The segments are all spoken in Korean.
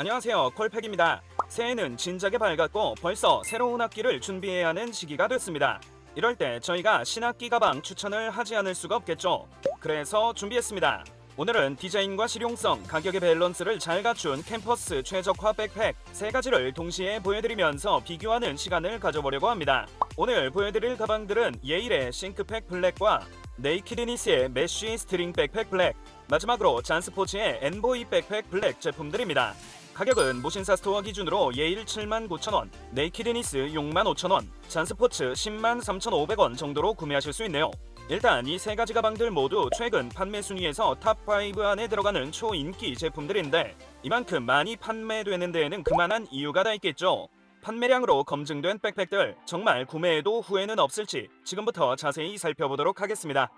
안녕하세요, 콜팩입니다. 새해는 진작에 밝았고 벌써 새로운 학기를 준비해야 하는 시기가 됐습니다. 이럴 때 저희가 신학기 가방 추천을 하지 않을 수가 없겠죠. 그래서 준비했습니다. 오늘은 디자인과 실용성, 가격의 밸런스를 잘 갖춘 캠퍼스 최적화 백팩 3가지를 동시에 보여드리면서 비교하는 시간을 가져보려고 합니다. 오늘 보여드릴 가방들은 예일의 싱크팩 블랙과 네이키드니스의 메쉬 스트링 백팩 블랙, 마지막으로 잔스포츠의 엔보이 백팩 블랙 제품들입니다. 가격은 무신사 스토어 기준으로 예일 79,000원, 네이키드니스 65,000원, 잔스포츠 103,500원 정도로 구매하실 수 있네요. 일단 이 3가지 가방들 모두 최근 판매 순위에서 탑5 안에 들어가는 초인기 제품들인데 이만큼 많이 판매되는 데에는 그만한 이유가 다 있겠죠. 판매량으로 검증된 백팩들 정말 구매해도 후회는 없을지 지금부터 자세히 살펴보도록 하겠습니다.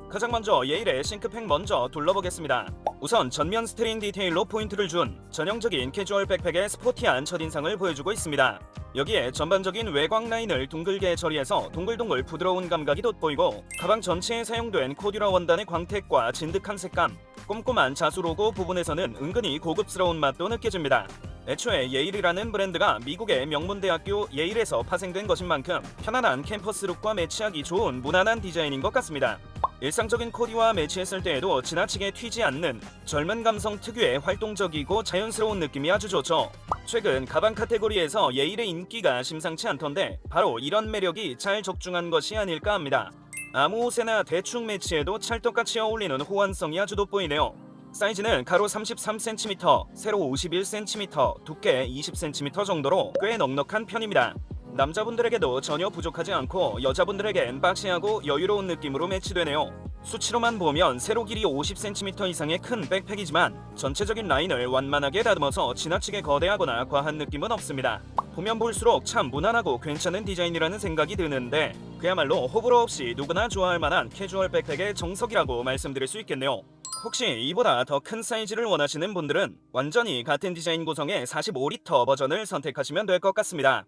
가장 먼저 예일의 싱크팩 먼저 둘러보겠습니다. 우선 전면 스트링 디테일로 포인트를 준 전형적인 캐주얼 백팩의 스포티한 첫인상을 보여주고 있습니다. 여기에 전반적인 외곽 라인을 둥글게 처리해서 동글동글 부드러운 감각이 돋보이고 가방 전체에 사용된 코듀라 원단의 광택과 진득한 색감, 꼼꼼한 자수 로고 부분에서는 은근히 고급스러운 맛도 느껴집니다. 애초에 예일이라는 브랜드가 미국의 명문 대학교 예일에서 파생된 것인 만큼 편안한 캠퍼스 룩과 매치하기 좋은 무난한 디자인인 것 같습니다. 일상적인 코디와 매치했을 때에도 지나치게 튀지 않는 젊은 감성 특유의 활동적이고 자연스러운 느낌이 아주 좋죠. 최근 가방 카테고리에서 예일의 인기가 심상치 않던데 바로 이런 매력이 잘 적중한 것이 아닐까 합니다. 아무 옷에나 대충 매치해도 찰떡같이 어울리는 호환성이 아주 돋보이네요. 사이즈는 가로 33cm, 세로 51cm, 두께 20cm 정도로 꽤 넉넉한 편입니다. 남자분들에게도 전혀 부족하지 않고 여자분들에겐 박시하고 여유로운 느낌으로 매치되네요. 수치로만 보면 세로 길이 50cm 이상의 큰 백팩이지만 전체적인 라인을 완만하게 다듬어서 지나치게 거대하거나 과한 느낌은 없습니다. 보면 볼수록 참 무난하고 괜찮은 디자인이라는 생각이 드는데 그야말로 호불호 없이 누구나 좋아할 만한 캐주얼 백팩의 정석이라고 말씀드릴 수 있겠네요. 혹시 이보다 더 큰 사이즈를 원하시는 분들은 완전히 같은 디자인 구성의 45리터 버전을 선택하시면 될 것 같습니다.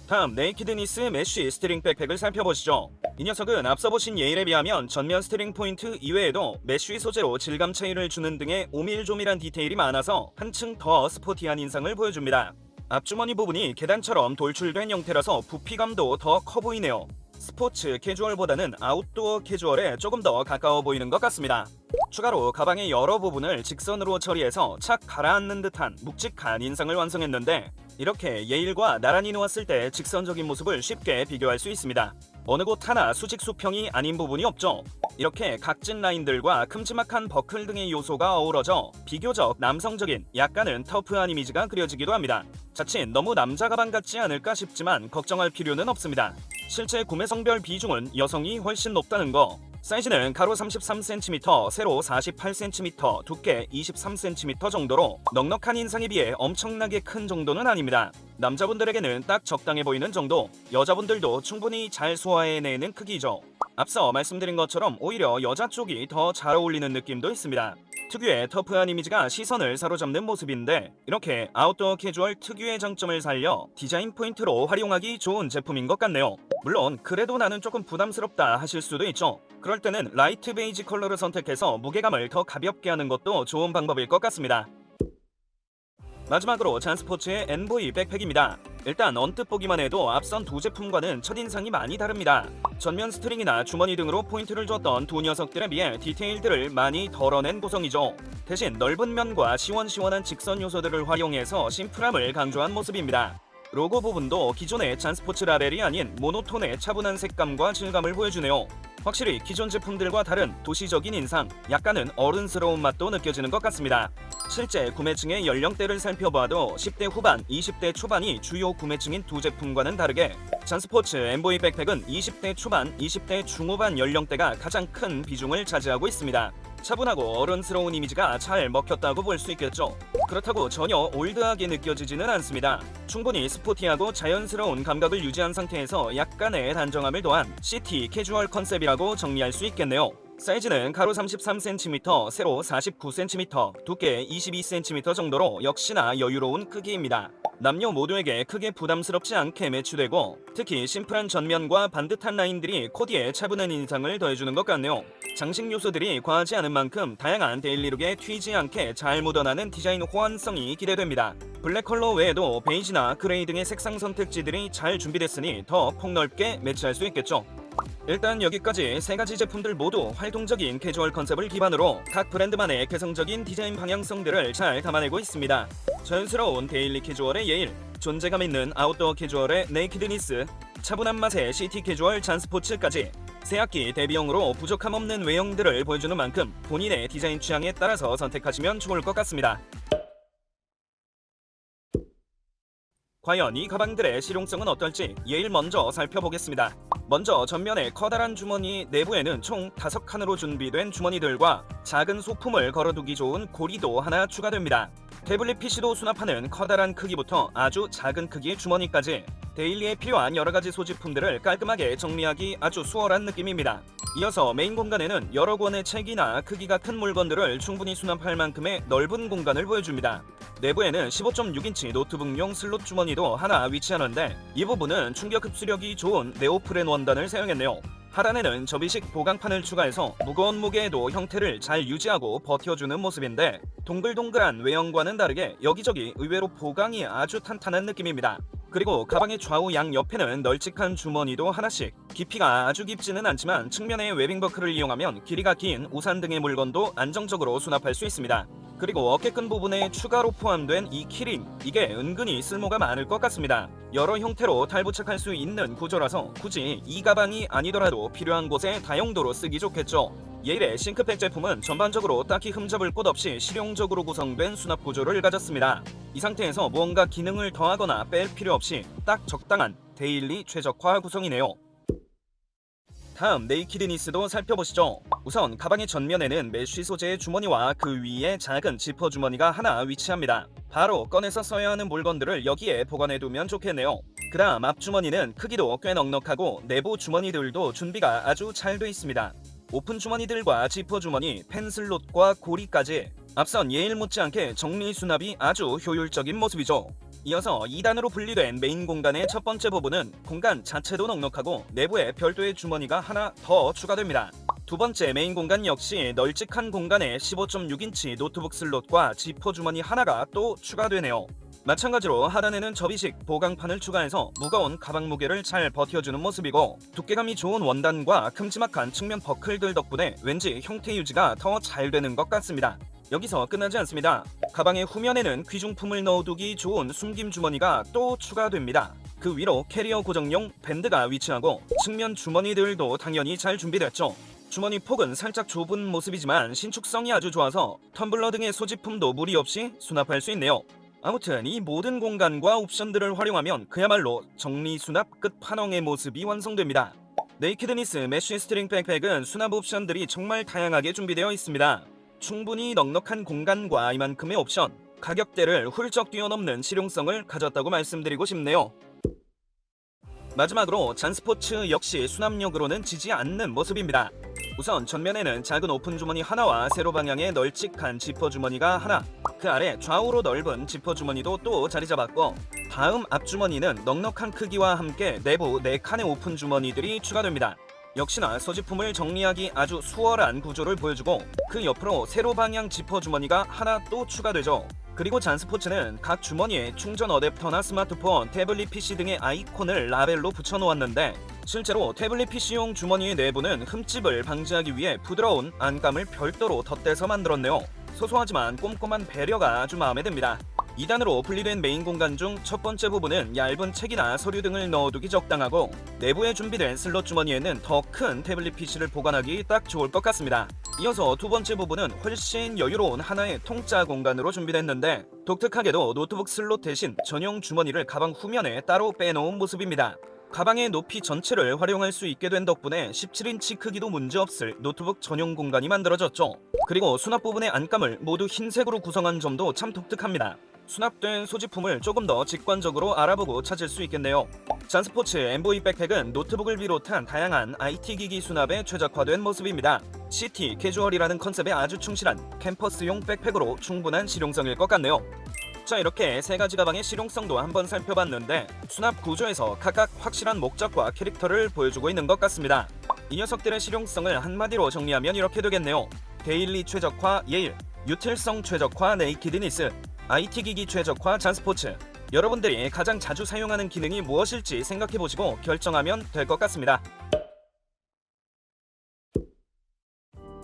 다음 네이키드니스 메쉬 스트링 백팩을 살펴보시죠. 이 녀석은 앞서 보신 예일에 비하면 전면 스트링 포인트 이외에도 메쉬 소재로 질감 차이를 주는 등의 오밀조밀한 디테일이 많아서 한층 더 스포티한 인상을 보여줍니다. 앞주머니 부분이 계단처럼 돌출된 형태라서 부피감도 더 커 보이네요. 스포츠 캐주얼보다는 아웃도어 캐주얼에 조금 더 가까워 보이는 것 같습니다. 추가로 가방의 여러 부분을 직선으로 처리해서 착 가라앉는 듯한 묵직한 인상을 완성했는데 이렇게 예일과 나란히 놓았을 때 직선적인 모습을 쉽게 비교할 수 있습니다. 어느 곳 하나 수직 수평이 아닌 부분이 없죠. 이렇게 각진 라인들과 큼지막한 버클 등의 요소가 어우러져 비교적 남성적인 약간은 터프한 이미지가 그려지기도 합니다. 자칫 너무 남자 가방 같지 않을까 싶지만 걱정할 필요는 없습니다. 실제 구매 성별 비중은 여성이 훨씬 높다는 거. 사이즈는 가로 33cm, 세로 48cm, 두께 23cm 정도로 넉넉한 인상에 비해 엄청나게 큰 정도는 아닙니다. 남자분들에게는 딱 적당해 보이는 정도, 여자분들도 충분히 잘 소화해내는 크기죠. 앞서 말씀드린 것처럼 오히려 여자 쪽이 더 잘 어울리는 느낌도 있습니다. 특유의 터프한 이미지가 시선을 사로잡는 모습인데 이렇게 아웃도어 캐주얼 특유의 장점을 살려 디자인 포인트로 활용하기 좋은 제품인 것 같네요. 물론 그래도 나는 조금 부담스럽다 하실 수도 있죠. 그럴 때는 라이트 베이지 컬러를 선택해서 무게감을 더 가볍게 하는 것도 좋은 방법일 것 같습니다. 마지막으로 잔스포츠의 엔보이 백팩입니다. 일단 언뜻 보기만 해도 앞선 두 제품과는 첫인상이 많이 다릅니다. 전면 스트링이나 주머니 등으로 포인트를 줬던 두 녀석들에 비해 디테일들을 많이 덜어낸 구성이죠. 대신 넓은 면과 시원시원한 직선 요소들을 활용해서 심플함을 강조한 모습입니다. 로고 부분도 기존의 잔스포츠 라벨이 아닌 모노톤의 차분한 색감과 질감을 보여주네요. 확실히 기존 제품들과 다른 도시적인 인상, 약간은 어른스러운 맛도 느껴지는 것 같습니다. 실제 구매층의 연령대를 살펴봐도 10대 후반, 20대 초반이 주요 구매층인 두 제품과는 다르게 잔스포츠 엔보이 백팩은 20대 초반, 20대 중후반 연령대가 가장 큰 비중을 차지하고 있습니다. 차분하고 어른스러운 이미지가 잘 먹혔다고 볼 수 있겠죠. 그렇다고 전혀 올드하게 느껴지지는 않습니다. 충분히 스포티하고 자연스러운 감각을 유지한 상태에서 약간의 단정함을 더한 시티 캐주얼 컨셉이라고 정리할 수 있겠네요. 사이즈는 가로 33cm, 세로 49cm, 두께 22cm 정도로 역시나 여유로운 크기입니다. 남녀 모두에게 크게 부담스럽지 않게 매치되고 특히 심플한 전면과 반듯한 라인들이 코디에 차분한 인상을 더해주는 것 같네요. 장식 요소들이 과하지 않은 만큼 다양한 데일리룩에 튀지 않게 잘 묻어나는 디자인 호환성이 기대됩니다. 블랙 컬러 외에도 베이지나 그레이 등의 색상 선택지들이 잘 준비됐으니 더 폭넓게 매치할 수 있겠죠. 일단 여기까지 세 가지 제품들 모두 활동적인 캐주얼 컨셉을 기반으로 각 브랜드만의 개성적인 디자인 방향성들을 잘 담아내고 있습니다. 자연스러운 데일리 캐주얼의 예일, 존재감 있는 아웃도어 캐주얼의 네이키드니스, 차분한 맛의 시티 캐주얼 잔스포츠까지 새학기 데뷔용으로 부족함 없는 외형들을 보여주는 만큼 본인의 디자인 취향에 따라서 선택하시면 좋을 것 같습니다. 과연 이 가방들의 실용성은 어떨지 예일 먼저 살펴보겠습니다. 먼저 전면에 커다란 주머니, 내부에는 총 5칸으로 준비된 주머니들과 작은 소품을 걸어두기 좋은 고리도 하나 추가됩니다. 태블릿 PC도 수납하는 커다란 크기부터 아주 작은 크기의 주머니까지 데일리에 필요한 여러가지 소지품들을 깔끔하게 정리하기 아주 수월한 느낌입니다. 이어서 메인 공간에는 여러 권의 책이나 크기가 큰 물건들을 충분히 수납할 만큼의 넓은 공간을 보여줍니다. 내부에는 15.6인치 노트북용 슬롯 주머니도 하나 위치하는데 이 부분은 충격 흡수력이 좋은 네오프렌 원단을 사용했네요. 하단에는 접이식 보강판을 추가해서 무거운 무게에도 형태를 잘 유지하고 버텨주는 모습인데 동글동글한 외형과는 다르게 여기저기 의외로 보강이 아주 탄탄한 느낌입니다. 그리고 가방의 좌우 양 옆에는 널찍한 주머니도 하나씩, 깊이가 아주 깊지는 않지만 측면의 웨빙 버클을 이용하면 길이가 긴 우산 등의 물건도 안정적으로 수납할 수 있습니다. 그리고 어깨끈 부분에 추가로 포함된 이 키링, 이게 은근히 쓸모가 많을 것 같습니다. 여러 형태로 탈부착할 수 있는 구조라서 굳이 이 가방이 아니더라도 필요한 곳에 다용도로 쓰기 좋겠죠. 예일의 싱크팩 제품은 전반적으로 딱히 흠잡을 곳 없이 실용적으로 구성된 수납 구조를 가졌습니다. 이 상태에서 무언가 기능을 더하거나 뺄 필요 없이 딱 적당한 데일리 최적화 구성이네요. 다음 네이키드니스도 살펴보시죠. 우선 가방의 전면에는 메쉬 소재의 주머니와 그 위에 작은 지퍼 주머니가 하나 위치합니다. 바로 꺼내서 써야 하는 물건들을 여기에 보관해두면 좋겠네요. 그 다음 앞주머니는 크기도 꽤 넉넉하고 내부 주머니들도 준비가 아주 잘 돼 있습니다. 오픈 주머니들과 지퍼 주머니, 펜슬롯과 고리까지 앞선 예일 못지않게 정리 수납이 아주 효율적인 모습이죠. 이어서 2단으로 분리된 메인 공간의 첫 번째 부분은 공간 자체도 넉넉하고 내부에 별도의 주머니가 하나 더 추가됩니다. 두 번째 메인 공간 역시 널찍한 공간에 15.6인치 노트북 슬롯과 지퍼 주머니 하나가 또 추가되네요. 마찬가지로 하단에는 접이식 보강판을 추가해서 무거운 가방 무게를 잘 버텨주는 모습이고 두께감이 좋은 원단과 큼지막한 측면 버클들 덕분에 왠지 형태 유지가 더 잘 되는 것 같습니다. 여기서 끝나지 않습니다. 가방의 후면에는 귀중품을 넣어두기 좋은 숨김 주머니가 또 추가됩니다. 그 위로 캐리어 고정용 밴드가 위치하고 측면 주머니들도 당연히 잘 준비됐죠. 주머니 폭은 살짝 좁은 모습이지만 신축성이 아주 좋아서 텀블러 등의 소지품도 무리 없이 수납할 수 있네요. 아무튼 이 모든 공간과 옵션들을 활용하면 그야말로 정리 수납 끝판왕의 모습이 완성됩니다. 네이키드니스 메쉬 스트링 백팩은 수납 옵션들이 정말 다양하게 준비되어 있습니다. 충분히 넉넉한 공간과 이만큼의 옵션, 가격대를 훌쩍 뛰어넘는 실용성을 가졌다고 말씀드리고 싶네요. 마지막으로 잔스포츠 역시 수납력으로는 지지 않는 모습입니다. 우선 전면에는 작은 오픈 주머니 하나와 세로 방향의 널찍한 지퍼 주머니가 하나, 그 아래 좌우로 넓은 지퍼 주머니도 또 자리 잡았고 다음 앞주머니는 넉넉한 크기와 함께 내부 4칸의 오픈 주머니들이 추가됩니다. 역시나 소지품을 정리하기 아주 수월한 구조를 보여주고 그 옆으로 세로 방향 지퍼 주머니가 하나 또 추가되죠. 그리고 잔스포츠는 각 주머니에 충전 어댑터나 스마트폰, 태블릿 PC 등의 아이콘을 라벨로 붙여놓았는데 실제로 태블릿 PC용 주머니의 내부는 흠집을 방지하기 위해 부드러운 안감을 별도로 덧대서 만들었네요. 소소하지만 꼼꼼한 배려가 아주 마음에 듭니다. 2단으로 분리된 메인 공간 중 첫 번째 부분은 얇은 책이나 서류 등을 넣어두기 적당하고 내부에 준비된 슬롯 주머니에는 더 큰 태블릿 PC를 보관하기 딱 좋을 것 같습니다. 이어서 두 번째 부분은 훨씬 여유로운 하나의 통짜 공간으로 준비됐는데 독특하게도 노트북 슬롯 대신 전용 주머니를 가방 후면에 따로 빼놓은 모습입니다. 가방의 높이 전체를 활용할 수 있게 된 덕분에 17인치 크기도 문제없을 노트북 전용 공간이 만들어졌죠. 그리고 수납 부분의 안감을 모두 흰색으로 구성한 점도 참 독특합니다. 수납된 소지품을 조금 더 직관적으로 알아보고 찾을 수 있겠네요. 잔스포츠 MV 백팩은 노트북을 비롯한 다양한 IT 기기 수납에 최적화된 모습입니다. 시티 캐주얼이라는 컨셉에 아주 충실한 캠퍼스용 백팩으로 충분한 실용성일 것 같네요. 자, 이렇게 세 가지 가방의 실용성도 한번 살펴봤는데 수납 구조에서 각각 확실한 목적과 캐릭터를 보여주고 있는 것 같습니다. 이 녀석들의 실용성을 한마디로 정리하면 이렇게 되겠네요. 데일리 최적화 예일, 유틸성 최적화 네이키드니스, IT 기기 최적화 잔스포츠. 여러분들이 가장 자주 사용하는 기능이 무엇일지 생각해보시고 결정하면 될 것 같습니다.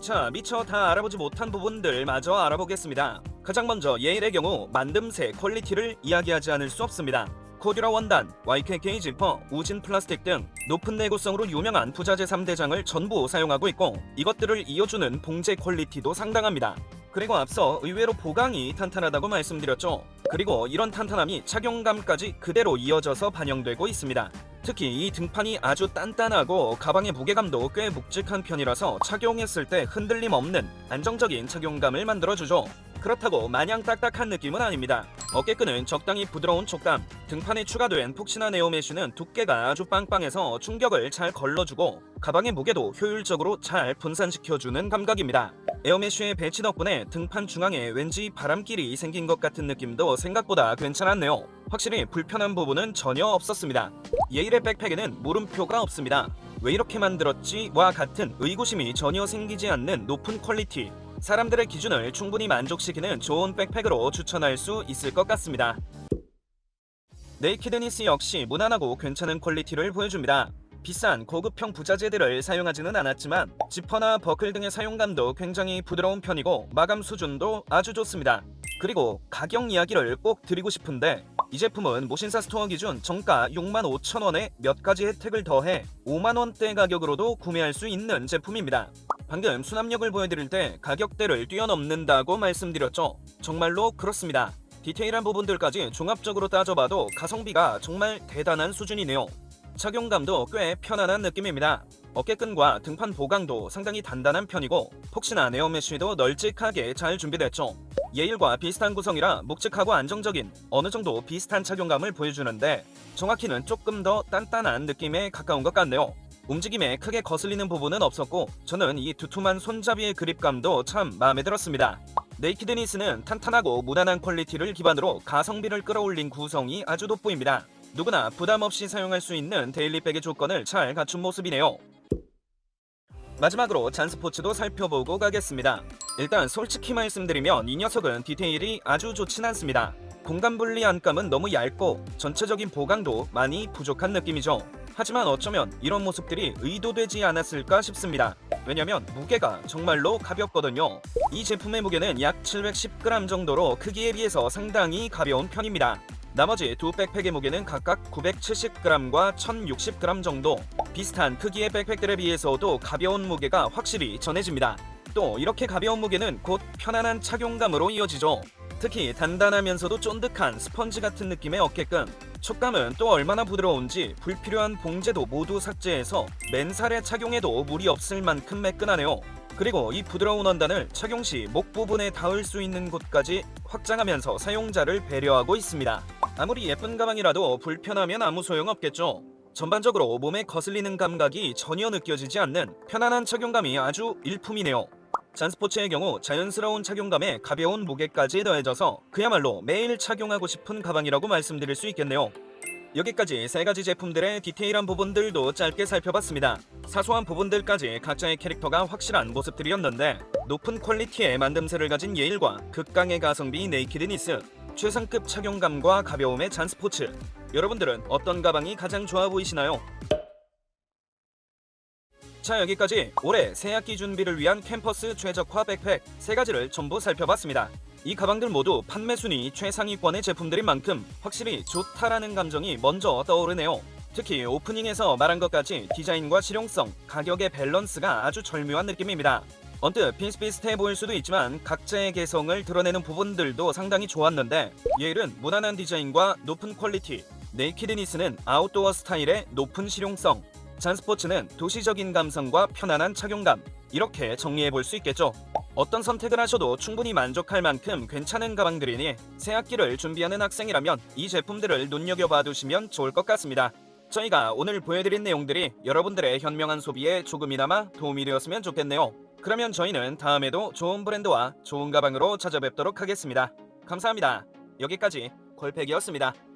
자, 미처 다 알아보지 못한 부분들 마저 알아보겠습니다. 가장 먼저 예일의 경우 만듦새 퀄리티를 이야기하지 않을 수 없습니다. 코듀라 원단, YKK 지퍼, 우진 플라스틱 등 높은 내구성으로 유명한 부자재 3대장을 전부 사용하고 있고 이것들을 이어주는 봉제 퀄리티도 상당합니다. 그리고 앞서 의외로 보강이 탄탄하다고 말씀드렸죠. 그리고 이런 탄탄함이 착용감까지 그대로 이어져서 반영되고 있습니다. 특히 이 등판이 아주 단단하고 가방의 무게감도 꽤 묵직한 편이라서 착용했을 때 흔들림 없는 안정적인 착용감을 만들어주죠. 그렇다고 마냥 딱딱한 느낌은 아닙니다. 어깨끈은 적당히 부드러운 촉감, 등판에 추가된 푹신한 에어메쉬는 두께가 아주 빵빵해서 충격을 잘 걸러주고 가방의 무게도 효율적으로 잘 분산시켜주는 감각입니다. 에어메쉬의 배치 덕분에 등판 중앙에 왠지 바람길이 생긴 것 같은 느낌도 생각보다 괜찮았네요. 확실히 불편한 부분은 전혀 없었습니다. 예일의 백팩에는 물음표가 없습니다. 왜 이렇게 만들었지?와 같은 의구심이 전혀 생기지 않는 높은 퀄리티. 사람들의 기준을 충분히 만족시키는 좋은 백팩으로 추천할 수 있을 것 같습니다. 네이키드니스 역시 무난하고 괜찮은 퀄리티를 보여줍니다. 비싼 고급형 부자재들을 사용하지는 않았지만 지퍼나 버클 등의 사용감도 굉장히 부드러운 편이고 마감 수준도 아주 좋습니다. 그리고 가격 이야기를 꼭 드리고 싶은데 이 제품은 모신사 스토어 기준 정가 65,000원에 몇 가지 혜택을 더해 5만원대 가격으로도 구매할 수 있는 제품입니다. 방금 수납력을 보여드릴 때 가격대를 뛰어넘는다고 말씀드렸죠. 정말로 그렇습니다. 디테일한 부분들까지 종합적으로 따져봐도 가성비가 정말 대단한 수준이네요. 착용감도 꽤 편안한 느낌입니다. 어깨끈과 등판 보강도 상당히 단단한 편이고 폭신한 에어메쉬도 널찍하게 잘 준비됐죠. 예일과 비슷한 구성이라 묵직하고 안정적인 어느 정도 비슷한 착용감을 보여주는데 정확히는 조금 더 단단한 느낌에 가까운 것 같네요. 움직임에 크게 거슬리는 부분은 없었고 저는 이 두툼한 손잡이의 그립감도 참 마음에 들었습니다. 네이키드니스는 탄탄하고 무난한 퀄리티를 기반으로 가성비를 끌어올린 구성이 아주 돋보입니다. 누구나 부담 없이 사용할 수 있는 데일리백의 조건을 잘 갖춘 모습이네요. 마지막으로 잔스포츠도 살펴보고 가겠습니다. 일단 솔직히 말씀드리면 이 녀석은 디테일이 아주 좋진 않습니다. 공간 분리 안감은 너무 얇고 전체적인 보강도 많이 부족한 느낌이죠. 하지만 어쩌면 이런 모습들이 의도되지 않았을까 싶습니다. 왜냐면 무게가 정말로 가볍거든요. 이 제품의 무게는 약 710g 정도로 크기에 비해서 상당히 가벼운 편입니다. 나머지 두 백팩의 무게는 각각 970g과 1060g 정도. 비슷한 크기의 백팩들에 비해서도 가벼운 무게가 확실히 전해집니다. 또 이렇게 가벼운 무게는 곧 편안한 착용감으로 이어지죠. 특히 단단하면서도 쫀득한 스펀지 같은 느낌의 어깨끈. 촉감은 또 얼마나 부드러운지 불필요한 봉제도 모두 삭제해서 맨살에 착용해도 무리 없을 만큼 매끈하네요. 그리고 이 부드러운 원단을 착용 시 목 부분에 닿을 수 있는 곳까지 확장하면서 사용자를 배려하고 있습니다. 아무리 예쁜 가방이라도 불편하면 아무 소용없겠죠. 전반적으로 몸에 거슬리는 감각이 전혀 느껴지지 않는 편안한 착용감이 아주 일품이네요. 잔스포츠의 경우 자연스러운 착용감에 가벼운 무게까지 더해져서 그야말로 매일 착용하고 싶은 가방이라고 말씀드릴 수 있겠네요. 여기까지 세 가지 제품들의 디테일한 부분들도 짧게 살펴봤습니다. 사소한 부분들까지 각자의 캐릭터가 확실한 모습들이었는데 높은 퀄리티의 만듦새를 가진 예일과 극강의 가성비 네이키드니스, 최상급 착용감과 가벼움의 잔스포츠. 여러분들은 어떤 가방이 가장 좋아 보이시나요? 자, 여기까지 올해 새학기 준비를 위한 캠퍼스 최적화 백팩 세 가지를 전부 살펴봤습니다. 이 가방들 모두 판매 순위 최상위권의 제품들인 만큼 확실히 좋다라는 감정이 먼저 떠오르네요. 특히 오프닝에서 말한 것까지 디자인과 실용성, 가격의 밸런스가 아주 절묘한 느낌입니다. 언뜻 비슷비슷해 보일 수도 있지만 각자의 개성을 드러내는 부분들도 상당히 좋았는데 예일은 무난한 디자인과 높은 퀄리티, 네이키드니스는 아웃도어 스타일의 높은 실용성, 잔스포츠는 도시적인 감성과 편안한 착용감, 이렇게 정리해 볼 수 있겠죠. 어떤 선택을 하셔도 충분히 만족할 만큼 괜찮은 가방들이니 새학기를 준비하는 학생이라면 이 제품들을 눈여겨봐 두시면 좋을 것 같습니다. 저희가 오늘 보여드린 내용들이 여러분들의 현명한 소비에 조금이나마 도움이 되었으면 좋겠네요. 그러면 저희는 다음에도 좋은 브랜드와 좋은 가방으로 찾아뵙도록 하겠습니다. 감사합니다. 여기까지 골팩이었습니다.